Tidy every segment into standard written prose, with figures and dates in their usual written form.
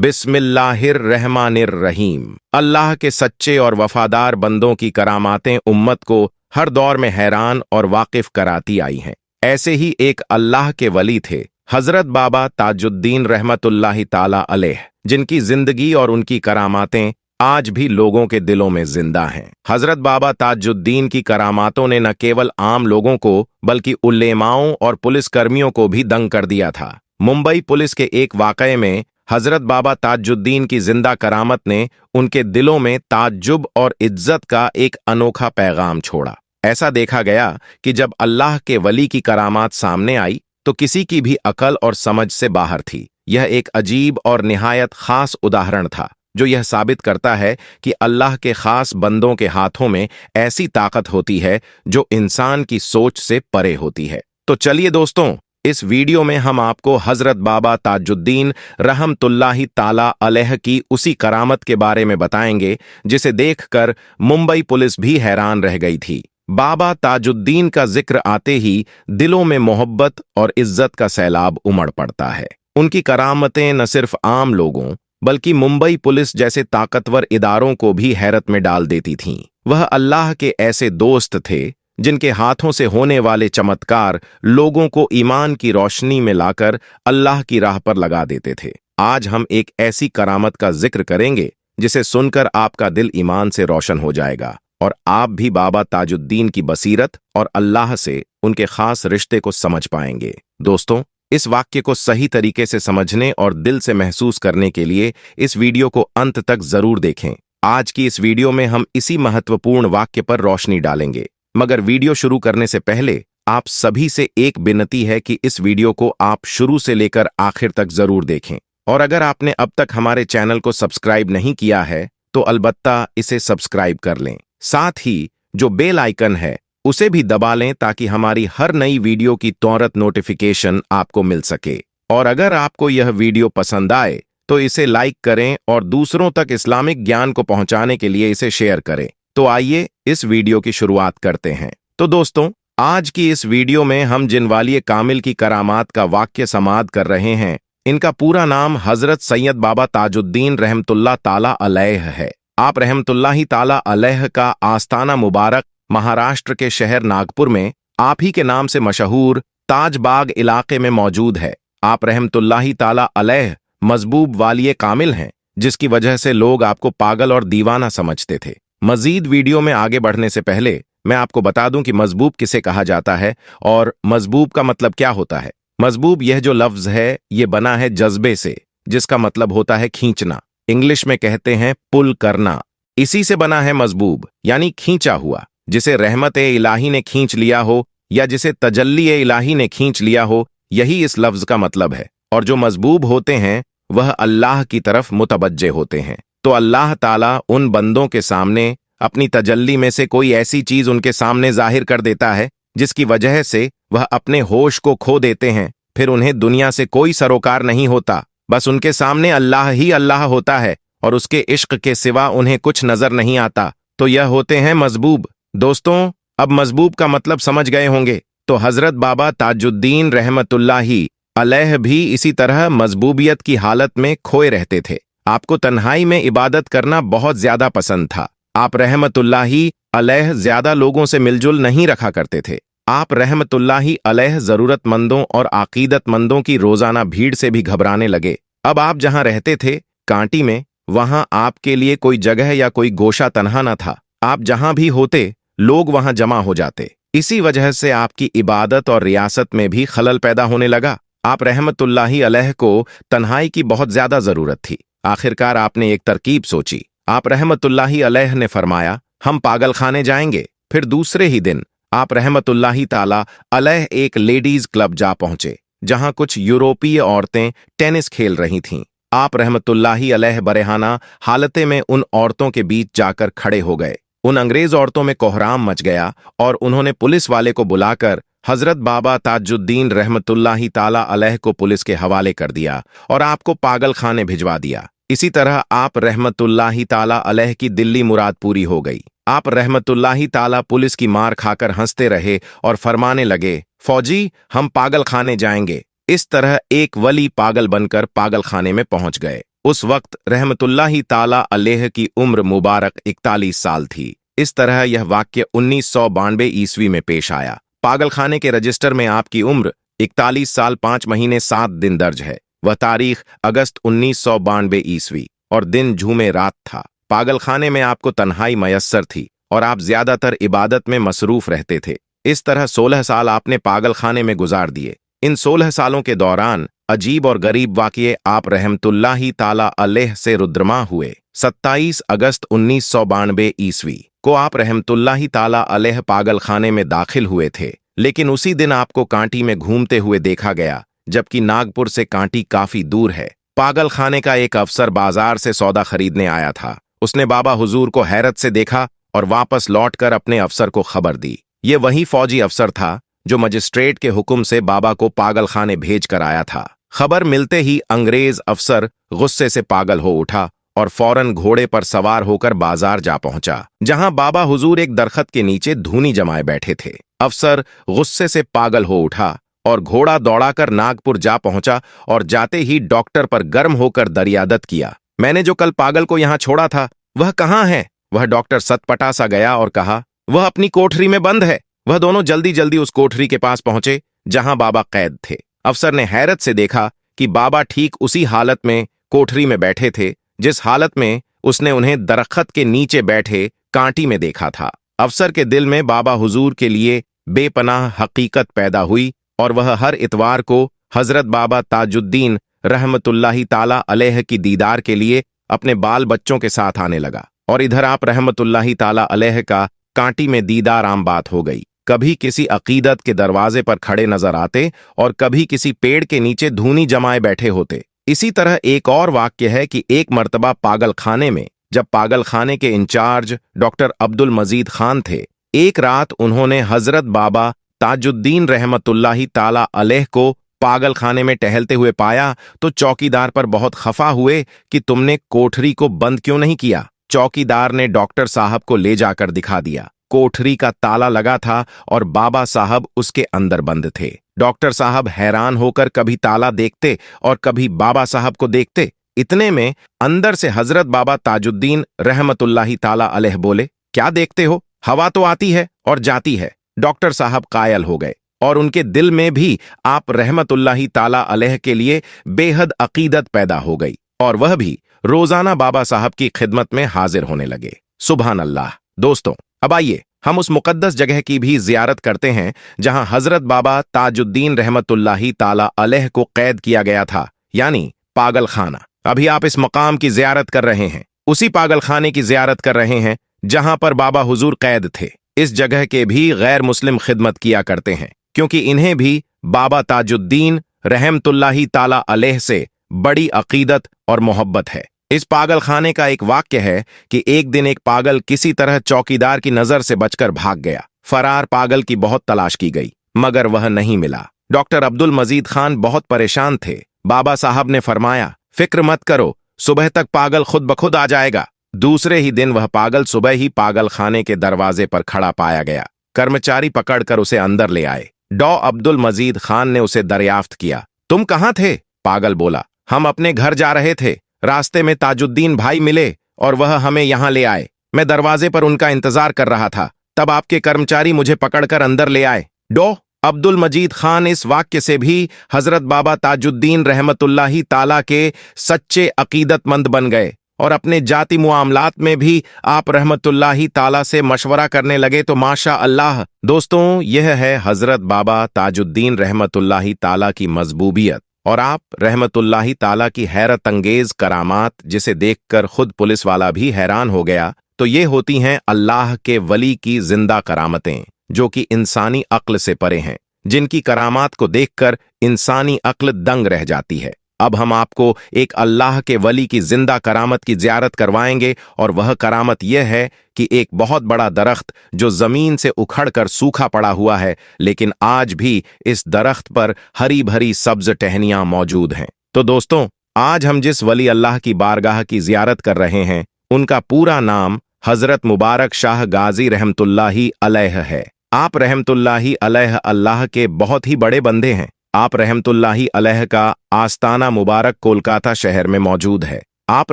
बिस्मिल्लाहिर्रहमानिर्रहीम। अल्लाह के सच्चे और वफादार बंदों की करामातें उम्मत को हर दौर में हैरान और वाकिफ कराती आई हैं। ऐसे ही एक अल्लाह के वली थे हजरत बाबा ताजुद्दीन रहमतुल्लाहि ताला अलैह, जिनकी जिंदगी और उनकी करामातें आज भी लोगों के दिलों में जिंदा हैं। हजरत बाबा ताजुद्दीन की करामातों ने न केवल आम लोगों को बल्कि उलेमाओं और पुलिसकर्मियों को भी दंग कर दिया था। मुंबई पुलिस के एक वाकये में हजरत बाबा ताजुद्दीन की जिंदा करामत ने उनके दिलों में ताज्जुब और इज्जत का एक अनोखा पैगाम छोड़ा। ऐसा देखा गया कि जब अल्लाह के वली की करामात सामने आई तो किसी की भी अकल और समझ से बाहर थी। यह एक अजीब और निहायत खास उदाहरण था जो यह साबित करता है कि अल्लाह के खास बंदों के हाथों में ऐसी ताकत होती है जो इंसान की सोच से परे होती है। तो चलिए दोस्तों, इस वीडियो में हम आपको हजरत बाबा ताजुद्दीन रहमतुल्लाहि ताला अलैह की उसी करामत के बारे में बताएंगे जिसे देखकर मुंबई पुलिस भी हैरान रह गई थी। बाबा ताजुद्दीन का जिक्र आते ही दिलों में मोहब्बत और इज्जत का सैलाब उमड़ पड़ता है। उनकी करामतें न सिर्फ आम लोगों बल्कि मुंबई पुलिस जैसे ताकतवर इदारों को भी हैरत में डाल देती थीं। वह अल्लाह के ऐसे दोस्त थे जिनके हाथों से होने वाले चमत्कार लोगों को ईमान की रोशनी में लाकर अल्लाह की राह पर लगा देते थे। आज हम एक ऐसी करामत का जिक्र करेंगे जिसे सुनकर आपका दिल ईमान से रोशन हो जाएगा और आप भी बाबा ताजुद्दीन की बसीरत और अल्लाह से उनके खास रिश्ते को समझ पाएंगे। दोस्तों, इस वाक्य को सही तरीके से समझने और दिल से महसूस करने के लिए इस वीडियो को अंत तक जरूर देखें। आज की इस वीडियो में हम इसी महत्वपूर्ण वाक्य पर रोशनी डालेंगे। मगर वीडियो शुरू करने से पहले आप सभी से एक विनती है कि इस वीडियो को आप शुरू से लेकर आखिर तक जरूर देखें और अगर आपने अब तक हमारे चैनल को सब्सक्राइब नहीं किया है तो अलबत्ता इसे सब्सक्राइब कर लें। साथ ही जो बेल आइकन है उसे भी दबा लें ताकि हमारी हर नई वीडियो की तुरंत नोटिफिकेशन आपको मिल सके। और अगर आपको यह वीडियो पसंद आए तो इसे लाइक करें और दूसरों तक इस्लामिक ज्ञान को पहुंचाने के लिए इसे शेयर करें। तो आइए इस वीडियो की शुरुआत करते हैं। तो दोस्तों, आज की इस वीडियो में हम जिन वाली कामिल की करामात का वाक्य समाअत कर रहे हैं, इनका पूरा नाम हजरत सैयद बाबा ताजुद्दीन रहमतुल्लाह ताला अलैह है। आप रहमतुल्लाहि ताला अलैह का आस्थाना मुबारक महाराष्ट्र के शहर नागपुर में आप ही के नाम से मशहूर ताजबाग इलाके में मौजूद है। आप रहमतुल्लाहि ताला अलैह मजबूब वाली कामिल हैं, जिसकी वजह से लोग आपको पागल और दीवाना समझते थे। मजीद वीडियो में आगे बढ़ने से पहले मैं आपको बता दूं कि मजबूब किसे कहा जाता है और मजबूब का मतलब क्या होता है। मजबूब यह जो लफ्ज है ये बना है जज्बे से, जिसका मतलब होता है खींचना। इंग्लिश में कहते हैं पुल करना। इसी से बना है मजबूब, यानी खींचा हुआ, जिसे रहमत-ए-इलाही ने खींच लिया हो या जिसे तजल्ली-ए-इलाही ने खींच लिया हो, यही इस लफ्ज का मतलब है। और जो मजबूब होते हैं वह अल्लाह की तरफ मुतवज्जे होते हैं। तो अल्लाह ताला उन बंदों के सामने अपनी तजल्ली में से कोई ऐसी चीज उनके सामने जाहिर कर देता है जिसकी वजह से वह अपने होश को खो देते हैं। फिर उन्हें दुनिया से कोई सरोकार नहीं होता, बस उनके सामने अल्लाह ही अल्लाह होता है और उसके इश्क के सिवा उन्हें कुछ नजर नहीं आता। तो यह होते हैं मजबूब। दोस्तों, अब मजबूब का मतलब समझ गए होंगे। तो हजरत बाबा ताजुद्दीन रहमतुल्लाहि अलैह भी इसी तरह मजबूबियत की हालत में खोए रहते थे। आपको तन्हाई में इबादत करना बहुत ज्यादा पसंद था। आप रहमतुल्लाहि अलैह ज्यादा लोगों से मिलजुल नहीं रखा करते थे। आप रहमतुल्लाहि अलैह जरूरतमंदों और अकीदतमंदों की रोजाना भीड़ से भी घबराने लगे। अब आप जहां रहते थे कांटी में, वहां आपके लिए कोई जगह या कोई गोशा तन्हा न था। आप जहां भी होते लोग वहां जमा हो जाते। इसी वजह से आपकी इबादत और रियासत में भी खलल पैदा होने लगा। आप रहमतुल्लाहि अलैह को तन्हाई की बहुत ज्यादा जरूरत थी। आखिरकार आपने एक तरकीब सोची। आप रहमतुल्लाहि अलैह ने फरमाया, हम पागल खाने जाएंगे। फिर दूसरे ही दिन आप रहमतुल्लाहि ताला अलैह एक लेडीज क्लब जा पहुंचे जहां कुछ यूरोपीय औरतें टेनिस खेल रही थीं। आप रहमतुल्लाहि अलैह बरेहाना हालते में उन औरतों के बीच जाकर खड़े हो गए। उन अंग्रेज औरतों में कोहराम मच गया और उन्होंने पुलिस वाले को बुलाकर हजरत बाबा ताजुद्दीन रहमतुल्लाहि ताला अलैह को पुलिस के हवाले कर दिया और आपको पागल खाने भिजवा दिया। इसी तरह आप रहमतुल्लाहि ताला अलैह की दिल्ली मुराद पूरी हो गई। आप रहमतुल्लाहि ताला पुलिस की मार खाकर हंसते रहे और फरमाने लगे, फौजी, हम पागल खाने जाएंगे। इस तरह एक वली पागल बनकर पागल खाने में पहुंच गए। उस वक्त रहमतुल्लाही ताला अलैह की उम्र मुबारक 41 साल थी। इस तरह यह वाक्य 1992 ईस्वी में पेश आया। पागलखाने के रजिस्टर में आपकी उम्र 41 साल 5 महीने 7 दिन दर्ज है। वह तारीख अगस्त 1992 ईस्वी और दिन झूमे रात था। पागलखाने में आपको तन्हाई मयस्सर थी और आप ज्यादातर इबादत में मसरूफ रहते थे। इस तरह 16 साल आपने पागलखाने में गुजार दिए। इन 16 सालों के दौरान अजीब और गरीब वाक़ये आप रहमतुल्लाही ताला अलैह से रुद्रमा हुए। 27 अगस्त 1992 ईस्वी को आप रहमतुल्लाही ताला अलैह पागलखाने में दाखिल हुए थे, लेकिन उसी दिन आपको कांटी में घूमते हुए देखा गया, जबकि नागपुर से कांटी काफी दूर है। पागलखाने का एक अफसर बाजार से सौदा खरीदने आया था। उसने बाबा हुजूर को हैरत से देखा और वापस लौटकर अपने अफसर को खबर दी। ये वही फौजी अफसर था जो मजिस्ट्रेट के हुक्म से बाबा को पागलखाने भेज कर आया था। खबर मिलते ही अंग्रेज अफसर गुस्से से पागल हो उठा और फौरन घोड़े पर सवार होकर बाजार जा पहुंचा, जहां बाबा हुजूर एक दरख्त के नीचे धूनी जमाए बैठे थे। अफसर गुस्से से पागल हो उठा और घोड़ा दौड़ाकर नागपुर जा पहुंचा और जाते ही डॉक्टर पर गर्म होकर दरियादत किया। मैंने जो कल पागल को यहां छोड़ा था वह कहाँ है? वह डॉक्टर सतपटा सा गया और कहा, वह अपनी कोठरी में बंद है। वह दोनों जल्दी जल्दी उस कोठरी के पास पहुंचे जहां बाबा कैद थे। अफसर ने हैरत से देखा कि बाबा ठीक उसी हालत में कोठरी में बैठे थे जिस हालत में उसने उन्हें दरख्त के नीचे बैठे कांटी में देखा था। अफसर के दिल में बाबा हुजूर के लिए बेपनाह हकीकत पैदा हुई और वह हर इतवार को हजरत बाबा ताजुद्दीन रहमतुल्लाही ताला अलैह की दीदार के लिए अपने बाल बच्चों के साथ आने लगा। और इधर आप रहमतुल्लाही ताला अलैह का कांटी में दीदार आम बात हो गई। कभी किसी अकीदत के दरवाजे पर खड़े नजर आते और कभी किसी पेड़ के नीचे धूनी जमाए बैठे होते। इसी तरह एक और वाक्य है कि एक मर्तबा पागलखाने में जब पागलखाने के इंचार्ज डॉक्टर अब्दुल मजीद खान थे, एक रात उन्होंने हजरत बाबा ताजुद्दीन रहमतुल्लाही ताला अलैह को पागलखाने में टहलते हुए पाया तो चौकीदार पर बहुत खफा हुए कि तुमने कोठरी को बंद क्यों नहीं किया। चौकीदार ने डॉक्टर साहब को ले जाकर दिखा दिया। कोठरी का ताला लगा था और बाबा साहब उसके अंदर बंद थे। डॉक्टर साहब हैरान होकर कभी ताला देखते और कभी बाबा साहब को देखते। इतने में अंदर से हजरत बाबा ताजुद्दीन रहमतुल्लाही ताला अलैह बोले, क्या देखते हो? हवा तो आती है और जाती है। डॉक्टर साहब कायल हो गए और उनके दिल में भी आप रहमतुल्लाही ताला अलैह के लिए बेहद अकीदत पैदा हो गई और वह भी रोजाना बाबा साहब की खिदमत में हाजिर होने लगे। सुभान अल्लाह। दोस्तों, अब आइए हम उस मुकद्दस जगह की भी जियारत करते हैं जहां हजरत बाबा ताजुद्दीन रहमतुल्लाही ताला अलैह को कैद किया गया था, यानी पागलखाना। अभी आप इस मकाम की जियारत कर रहे हैं, उसी पागलखाने की जियारत कर रहे हैं जहां पर बाबा हुजूर कैद थे। इस जगह के भी गैर मुस्लिम खिदमत किया करते हैं, क्योंकि इन्हें भी बाबा ताजुद्दीन रहमतुल्लाही ताला अलैह से बड़ी अकीदत और मोहब्बत है। इस पागलखाने का एक वाक्य है कि एक दिन एक पागल किसी तरह चौकीदार की नजर से बचकर भाग गया। फरार पागल की बहुत तलाश की गई मगर वह नहीं मिला। डॉक्टर अब्दुल मजीद खान बहुत परेशान थे। बाबा साहब ने फरमाया, फिक्र मत करो, सुबह तक पागल खुद ब खुद आ जाएगा। दूसरे ही दिन वह पागल सुबह ही पागलखाने के दरवाजे पर खड़ा पाया गया। कर्मचारी पकड़कर उसे अंदर ले आए। डॉ अब्दुल मजीद खान ने उसे दरियाफ्त किया, तुम कहाँ थे? पागल बोला, हम अपने घर जा रहे थे, रास्ते में ताजुद्दीन भाई मिले और वह हमें यहां ले आए। मैं दरवाजे पर उनका इंतजार कर रहा था, तब आपके कर्मचारी मुझे पकड़कर अंदर ले आए। डॉ अब्दुल मजीद खान इस वाक्य से भी हजरत बाबा ताजुद्दीन रहमतुल्लाही ताला के सच्चे अकीदतमंद बन गए और अपने जाति मुआमलात में भी आप रहमतुल्लाही ताला से मशवरा करने लगे। तो माशा अल्लाह। दोस्तों, यह है हजरत बाबा ताजुद्दीन रहमतुल्लाही ताला की मजबूबियत और आप रहमतुल्लाही ताला की हैरत अंगेज करामात, जिसे देखकर खुद पुलिस वाला भी हैरान हो गया। तो ये होती हैं अल्लाह के वली की जिंदा करामतें, जो कि इंसानी अक्ल से परे हैं, जिनकी करामात को देखकर इंसानी अक्ल दंग रह जाती है। अब हम आपको एक अल्लाह के वली की जिंदा करामत की ज़ियारत करवाएंगे और वह करामत यह है कि एक बहुत बड़ा दरख्त जो जमीन से उखड़कर सूखा पड़ा हुआ है, लेकिन आज भी इस दरख्त पर हरी भरी सब्ज टहनियां मौजूद हैं। तो दोस्तों, आज हम जिस वली अल्लाह की बारगाह की ज़ियारत कर रहे हैं, उनका पूरा नाम हजरत मुबारक शाह गाजी रहमतुल्लाही अलैह है। आप रहमतुल्लाही अलैह अल्लाह के बहुत ही बड़े बंदे हैं। आप रहमतुल्लाही अलैह का आस्ताना मुबारक कोलकाता शहर में मौजूद है। आप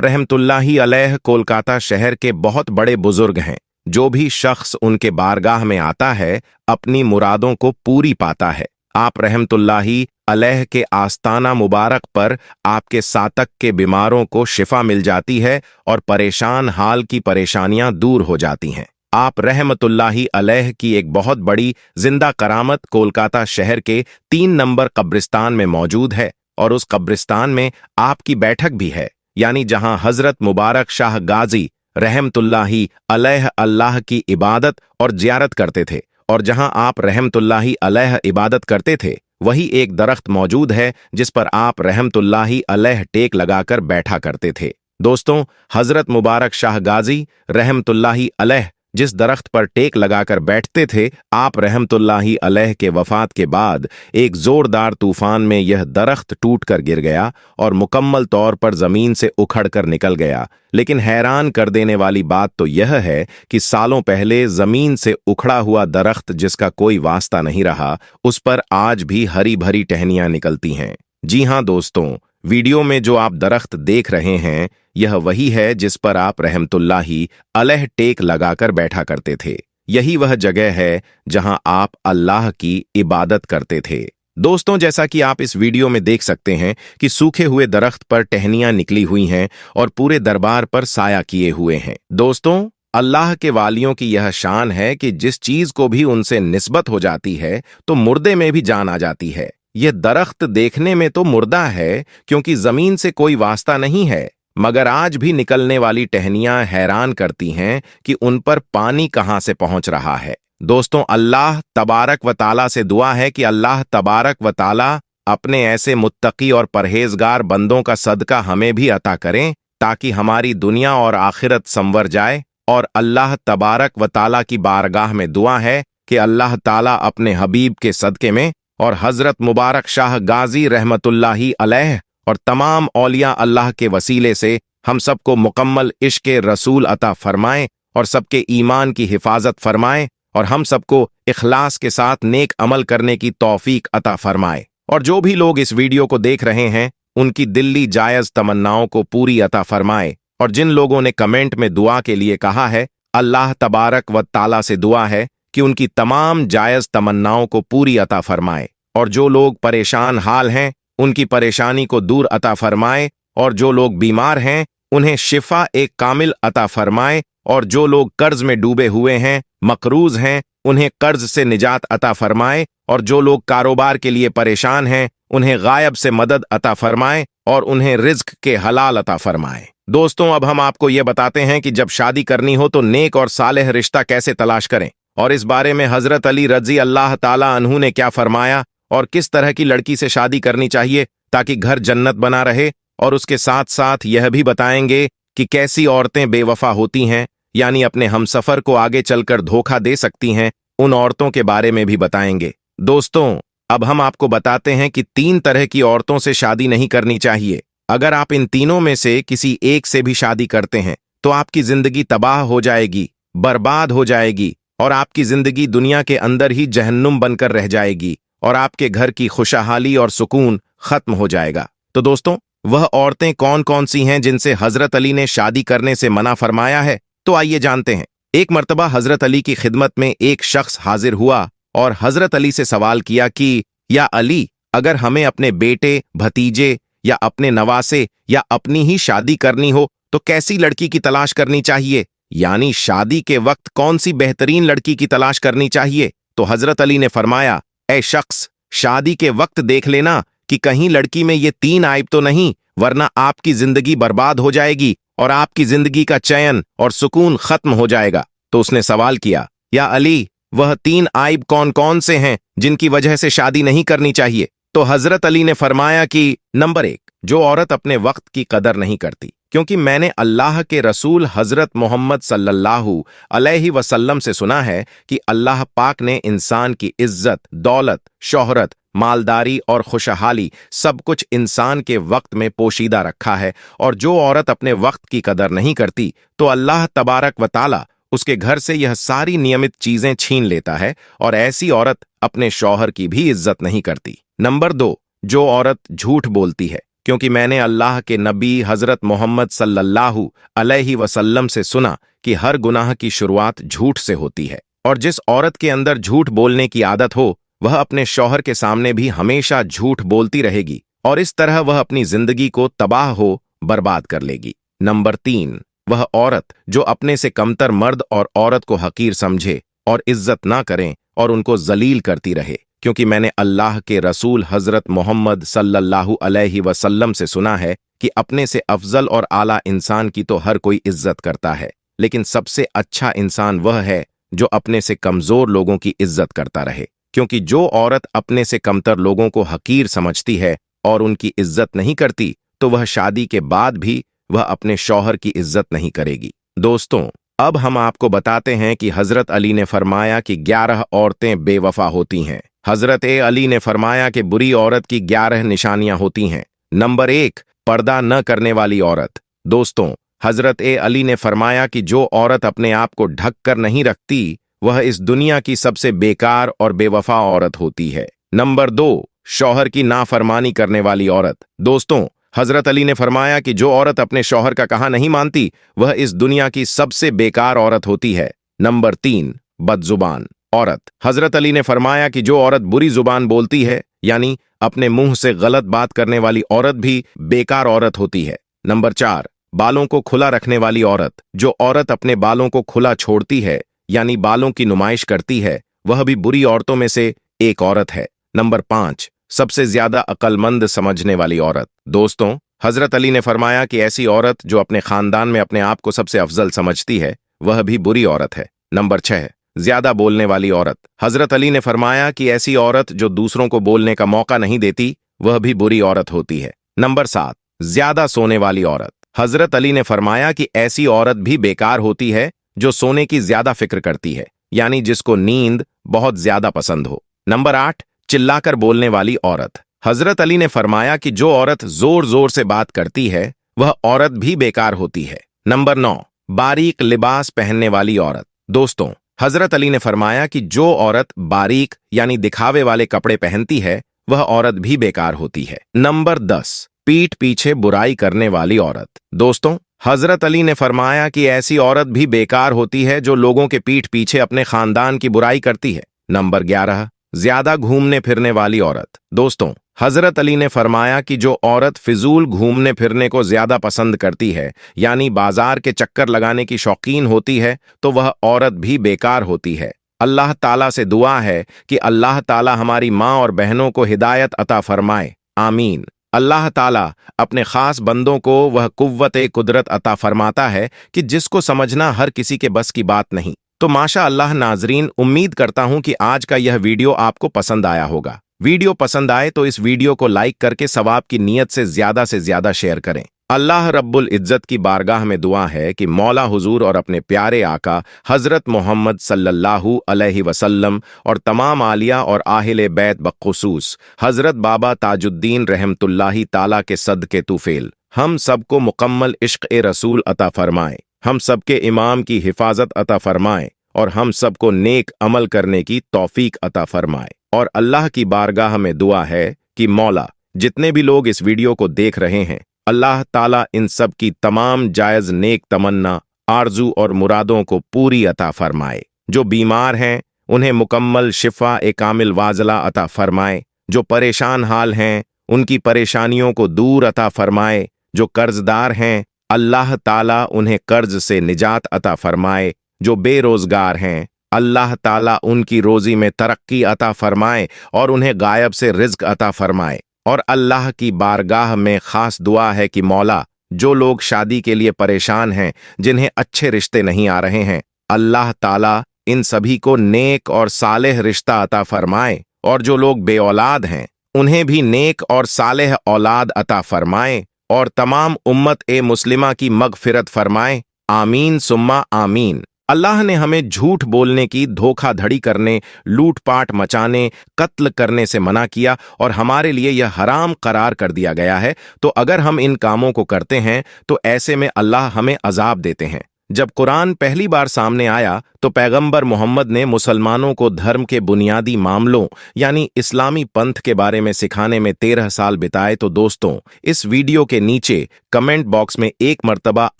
रहमतुल्लाही अलैह कोलकाता शहर के बहुत बड़े बुजुर्ग हैं। जो भी शख्स उनके बारगाह में आता है अपनी मुरादों को पूरी पाता है। आप रहमतुल्लाही अलैह के आस्ताना मुबारक पर आपके सातक के बीमारों को शिफा मिल जाती है और परेशान हाल की परेशानियां दूर हो जाती हैं। आप रहमतुल्लाही अलैह की एक बहुत बड़ी जिंदा करामत कोलकाता शहर के 3 नंबर कब्रिस्तान में मौजूद है और उस कब्रिस्तान में आपकी बैठक भी है, यानी जहां हजरत मुबारक शाह गाजी रहमतुल्लाही अलैह अल्लाह की इबादत और जियारत करते थे। और जहां आप रहमतुल्लाही अलैह इबादत करते थे वही एक दरख्त मौजूद है जिस पर आप रहमतुल्लाही अलैह टेक लगाकर बैठा करते थे। दोस्तों, हजरत मुबारक शाह गाजी रहमतुल्लाही अलैह जिस दरख्त पर टेक लगाकर बैठते थे, आप रहमतुल्लाही अलैह के वफात के बाद एक जोरदार तूफान में यह दरख्त टूटकर गिर गया और मुकम्मल तौर पर जमीन से उखड़कर निकल गया। लेकिन हैरान कर देने वाली बात तो यह है कि सालों पहले जमीन से उखड़ा हुआ दरख्त जिसका कोई वास्ता नहीं रहा, उस पर आज भी हरी भरी टहनियां निकलती हैं। जी हां दोस्तों, वीडियो में जो आप दरख्त देख रहे हैं यह वही है जिस पर आप रहमतुल्लाही अलैह टेक लगाकर बैठा करते थे। यही वह जगह है जहां आप अल्लाह की इबादत करते थे। दोस्तों, जैसा कि आप इस वीडियो में देख सकते हैं कि सूखे हुए दरख्त पर टहनियां निकली हुई हैं और पूरे दरबार पर साया किए हुए हैं। दोस्तों, अल्लाह के वालियों की यह शान है कि जिस चीज को भी उनसे निस्बत हो जाती है तो मुर्दे में भी जान आ जाती है। यह दरख्त देखने में तो मुर्दा है क्योंकि जमीन से कोई वास्ता नहीं है, मगर आज भी निकलने वाली टहनियां हैरान करती हैं कि उन पर पानी कहां से पहुंच रहा है। दोस्तों, अल्लाह तबारक व ताला से दुआ है कि अल्लाह तबारक व ताला अपने ऐसे मुत्तकी और परहेजगार बंदों का सदका हमें भी अता करें ताकि हमारी दुनिया और आखिरत संवर जाए। और अल्लाह तबारक व ताला की बारगाह में दुआ है कि अल्लाह ताला अपने हबीब के सदके में और हजरत मुबारक शाह गाजी रहमतुल्लाही अलैह और तमाम औलिया अल्लाह के वसीले से हम सबको मुकम्मल इश्क़ रसूल अता फरमाएं और सबके ईमान की हिफाजत फरमाएं और हम सबको इखलास के साथ नेक अमल करने की तौफीक अता फरमाए। और जो भी लोग इस वीडियो को देख रहे हैं उनकी दिल्ली जायज़ तमन्नाओं को पूरी अता फरमाए। और जिन लोगों ने कमेंट में दुआ के लिए कहा है, अल्लाह तबारक व ताला से दुआ है कि उनकी तमाम जायज़ तमन्नाओं को पूरी अता फरमाए। और जो लोग परेशान हाल हैं उनकी परेशानी को दूर अता फरमाए। और जो लोग बीमार हैं उन्हें शिफा एक कामिल अता फरमाए। और जो लोग कर्ज में डूबे हुए हैं, मकरूज हैं, उन्हें कर्ज से निजात अता फरमाए। और जो लोग कारोबार के लिए परेशान हैं उन्हें गायब से मदद अता फरमाए और उन्हें रिज्क के हलाल अता फरमाए। दोस्तों, अब हम आपको यह बताते हैं कि जब शादी करनी हो तो नेक और सालेह रिश्ता कैसे तलाश करें और इस बारे में हजरत अली रजी अल्लाह ताला अन्हु ने क्या फरमाया और किस तरह की लड़की से शादी करनी चाहिए ताकि घर जन्नत बना रहे। और उसके साथ साथ यह भी बताएंगे कि कैसी औरतें बेवफा होती हैं, यानी अपने हमसफर को आगे चलकर धोखा दे सकती हैं, उन औरतों के बारे में भी बताएंगे। दोस्तों, अब हम आपको बताते हैं कि 3 तरह की औरतों से शादी नहीं करनी चाहिए। अगर आप इन तीनों में से किसी एक से भी शादी करते हैं तो आपकी जिंदगी तबाह हो जाएगी, बर्बाद हो जाएगी और आपकी जिंदगी दुनिया के अंदर ही जहन्नुम बनकर रह जाएगी और आपके घर की खुशहाली और सुकून खत्म हो जाएगा। तो दोस्तों, वह औरतें कौन कौन सी हैं जिनसे हजरत अली ने शादी करने से मना फरमाया है, तो आइए जानते हैं। एक मर्तबा हजरत अली की खिदमत में एक शख्स हाजिर हुआ और हजरत अली से सवाल किया कि या अली, अगर हमें अपने बेटे, भतीजे या अपने नवासे या अपनी ही शादी करनी हो तो कैसी लड़की की तलाश करनी चाहिए, यानी शादी के वक्त कौन सी बेहतरीन लड़की की तलाश करनी चाहिए। तो हजरत अली ने फरमाया, ऐ शख्स, शादी के वक्त देख लेना कि कहीं लड़की में ये 3 आइब तो नहीं, वरना आपकी जिंदगी बर्बाद हो जाएगी और आपकी जिंदगी का चैन और सुकून खत्म हो जाएगा। तो उसने सवाल किया, या अली, वह 3 आइब कौन कौन से हैं जिनकी वजह से शादी नहीं करनी चाहिए। तो हजरत अली ने फरमाया कि नंबर 1, जो औरत अपने वक्त की कदर नहीं करती, क्योंकि मैंने अल्लाह के रसूल हजरत मोहम्मद सल्लल्लाहु अलैहि वसल्लम से सुना है कि अल्लाह पाक ने इंसान की इज्जत, दौलत, शोहरत, मालदारी और खुशहाली सब कुछ इंसान के वक्त में पोशीदा रखा है। और जो औरत अपने वक्त की कदर नहीं करती तो अल्लाह तबारक व ताला उसके घर से यह सारी नियमित चीजें छीन लेता है और ऐसी औरत अपने शौहर की भी इज्जत नहीं करती। नंबर 2, जो औरत झूठ बोलती है, क्योंकि मैंने अल्लाह के नबी हजरत मोहम्मद सल्लल्लाहु अलैहि वसल्लम से सुना कि हर गुनाह की शुरुआत झूठ से होती है, और जिस औरत के अंदर झूठ बोलने की आदत हो वह अपने शौहर के सामने भी हमेशा झूठ बोलती रहेगी, और इस तरह वह अपनी जिंदगी को तबाह हो बर्बाद कर लेगी। नंबर 3, वह औरत जो अपने से कमतर मर्द और औरत को हकीर समझे और इज्जत ना करें और उनको जलील करती रहे, क्योंकि मैंने अल्लाह के रसूल हजरत मोहम्मद सल्लल्लाहु अलैहि वसल्लम से सुना है कि अपने से अफजल और आला इंसान की तो हर कोई इज्जत करता है, लेकिन सबसे अच्छा इंसान वह है जो अपने से कमजोर लोगों की इज्जत करता रहे, क्योंकि जो औरत अपने से कमतर लोगों को हकीर समझती है और उनकी इज्जत नहीं करती तो वह शादी के बाद भी वह अपने शौहर की इज्जत नहीं करेगी। दोस्तों, अब हम आपको बताते हैं कि हजरत अली ने फरमाया कि 11 औरतें बेवफा होती हैं। हजरत अली ने फरमाया कि बुरी औरत की 11 निशानियां होती हैं। नंबर 1, पर्दा न करने वाली औरत। दोस्तों, हजरत अली ने फरमाया कि जो औरत अपने आप को ढक कर नहीं रखती वह इस दुनिया की सबसे बेकार और बेवफा औरत होती है। नंबर 2, शौहर की नाफरमानी करने वाली औरत। दोस्तों, हजरत अली ने फरमाया कि जो औरत अपने शौहर का कहा नहीं मानती वह इस दुनिया की सबसे बेकार औरत होती है। नंबर 3, बदजुबान औरत। हजरत अली ने फरमाया कि जो औरत बुरी जुबान बोलती है, यानी अपने मुंह से गलत बात करने वाली औरत भी बेकार औरत होती है। नंबर 4, बालों को खुला रखने वाली औरत। जो औरत अपने बालों को खुला छोड़ती है, यानी बालों की नुमाइश करती है, वह भी बुरी औरतों में से एक औरत है। नंबर 5, सबसे ज्यादा अक्लमंद समझने वाली औरत। दोस्तों, हजरत अली ने फरमाया कि ऐसी औरत जो अपने खानदान में अपने आप को सबसे अफजल समझती है वह भी बुरी औरत है। नंबर 6, ज्यादा बोलने वाली औरत। हजरत अली ने फरमाया कि ऐसी औरत जो दूसरों को बोलने का मौका नहीं देती वह भी बुरी औरत होती है। नंबर 7, ज्यादा सोने वाली औरत। हजरत अली ने फरमाया कि ऐसी औरत भी बेकार होती है जो सोने की ज्यादा फिक्र करती है, यानी जिसको नींद बहुत ज्यादा पसंद हो। नंबर 8, चिल्लाकर बोलने वाली औरत। हजरत अली ने फरमाया कि जो औरत जोर जोर से बात करती है वह औरत भी बेकार होती है। नंबर 9, बारीक लिबास पहनने वाली औरत। दोस्तों, हजरत अली ने फरमाया कि जो औरत बारीक यानी दिखावे वाले कपड़े पहनती है वह औरत भी बेकार होती है। नंबर 10, पीठ पीछे बुराई करने वाली औरत। दोस्तों, हजरत अली ने फरमाया कि ऐसी औरत भी बेकार होती है जो लोगों के पीठ पीछे अपने खानदान की बुराई करती है। नंबर 11, ज्यादा घूमने फिरने वाली औरत। दोस्तों, हजरत अली ने फरमाया कि जो औरत फिजूल घूमने फिरने को ज्यादा पसंद करती है, यानी बाजार के चक्कर लगाने की शौकीन होती है, तो वह औरत भी बेकार होती है। अल्लाह ताला से दुआ है कि अल्लाह ताला हमारी माँ और बहनों को हिदायत अता फरमाए, आमीन। अल्लाह ताला अपने खास बंदों को वह कुव्वत-ए-कुदरत अता फरमाता है कि जिसको समझना हर किसी के बस की बात नहीं। तो माशा अल्लाह नाजरीन, उम्मीद करता हूं कि आज का यह वीडियो आपको पसंद आया होगा। वीडियो पसंद आए तो इस वीडियो को लाइक करके सवाब की नीयत से ज्यादा शेयर करें। अल्लाह रब्बुल इज्जत की बारगाह में दुआ है कि मौला हुजूर और अपने प्यारे आका हजरत मोहम्मद सल्लल्लाहु अलैहि वसल्लम और तमाम आलिया और आहिल बैत बखुसूस हजरत बाबा ताजुद्दीन रहमतुल्लाही ताला के सदके तुफेल हम सबको मुकम्मल इश्क़ रसूल अता फरमाए, हम सबके इमाम की हिफाजत अता फरमाए और हम सबको नेक अमल करने की तौफीक अता फरमाए। और अल्लाह की बारगाह में दुआ है कि मौला जितने भी लोग इस वीडियो को देख रहे हैं, अल्लाह ताला इन सब की तमाम जायज नेक तमन्ना, आरजू और मुरादों को पूरी अता फरमाए। जो बीमार हैं उन्हें मुकम्मल शिफा ए कामिल वाजला अता फरमाए। जो परेशान हाल हैं उनकी परेशानियों को दूर अता फरमाए। जो कर्जदार हैं अल्लाह ताला उन्हें कर्ज से निजात अता फरमाए। जो बेरोजगार हैं अल्लाह ताला उनकी रोजी में तरक्की अता फरमाए और उन्हें गायब से रिज्क अता फरमाए। और अल्लाह की बारगाह में खास दुआ है कि मौला जो लोग शादी के लिए परेशान हैं, जिन्हें अच्छे रिश्ते नहीं आ रहे हैं, अल्लाह ताला इन सभी को नेक और सालेह रिश्ता अता फरमाए। और जो लोग बेऔलाद हैं उन्हें भी नेक और सालेह औलाद अता फरमाए और तमाम उम्मत ए मुस्लिमा की मगफिरत फरमाए, आमीन सुम्मा आमीन। अल्लाह ने हमें झूठ बोलने की, धोखाधड़ी करने, लूटपाट मचाने, कत्ल करने से मना किया और हमारे लिए यह हराम करार कर दिया गया है। तो अगर हम इन कामों को करते हैं तो ऐसे में अल्लाह हमें अजाब देते हैं। जब कुरान पहली बार सामने आया तो पैगंबर मोहम्मद ने मुसलमानों को धर्म के बुनियादी मामलों यानी इस्लामी पंथ के बारे में सिखाने में 13 साल बिताए। तो दोस्तों, इस वीडियो के नीचे कमेंट बॉक्स में एक मर्तबा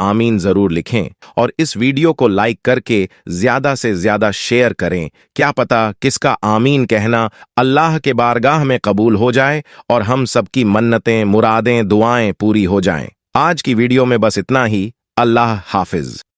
आमीन जरूर लिखें और इस वीडियो को लाइक करके ज्यादा से ज्यादा शेयर करें। क्या पता किसका आमीन कहना अल्लाह के बारगाह में कबूल हो जाए और हम सबकी मन्नतें, मुरादें, दुआएं पूरी हो जाएं। आज की वीडियो में बस इतना ही। अल्लाह हाफिज।